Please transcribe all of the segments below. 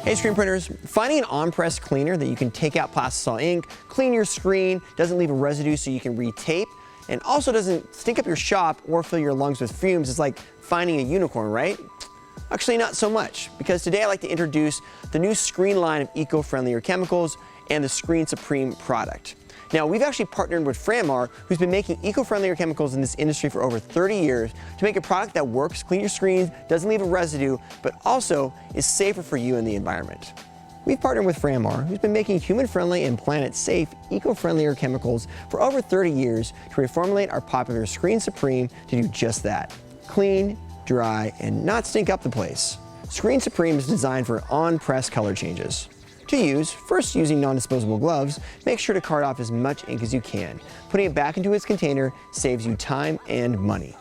Hey screen printers, finding an on-press cleaner that you can take out plastisol ink, clean your screen, doesn't leave a residue so you can retape, and also doesn't stink up your shop or fill your lungs with fumes is like finding a unicorn, right? Actually, not so much, because today I'd like to introduce the new Sgreen line of eco-friendlier chemicals and the Sgreen Supreme product. Now, we've actually partnered with Franmar, who's been making eco-friendlier chemicals in this industry for over 30 years to make a product that works, clean your screens, doesn't leave a residue, but also is safer for you and the environment. We've partnered with Franmar, who's been making human-friendly and planet-safe eco-friendlier chemicals for over 30 years to reformulate our popular Sgreen Supreme to do just that. Clean, dry, and not stink up the place. Sgreen Supreme is designed for on-press color changes. To use, first using non-disposable gloves, make sure to cart off as much ink as you can. Putting it back into its container saves you time and money.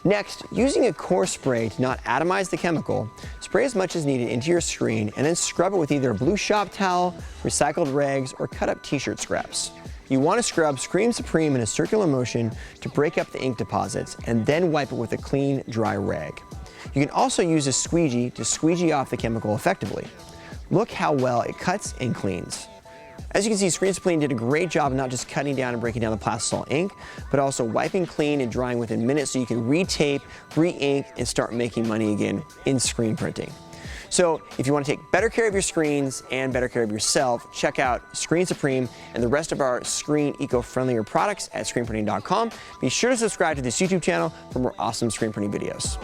Next, using a coarse spray to not atomize the chemical, spray as much as needed into your screen and then scrub it with either a blue shop towel, recycled rags, or cut up t-shirt scraps. You want to scrub Sgreen Supreme in a circular motion to break up the ink deposits and then wipe it with a clean, dry rag. You can also use a squeegee to squeegee off the chemical effectively. Look how well it cuts and cleans. As you can see, Sgreen Supreme did a great job of not just cutting down and breaking down the plastisol ink, but also wiping clean and drying within minutes so you can retape, re-ink, and start making money again in screen printing. So if you want to take better care of your screens and better care of yourself, check out Sgreen Supreme and the rest of our Sgreen eco-friendlier products at screenprinting.com. Be sure to subscribe to this YouTube channel for more awesome screen printing videos.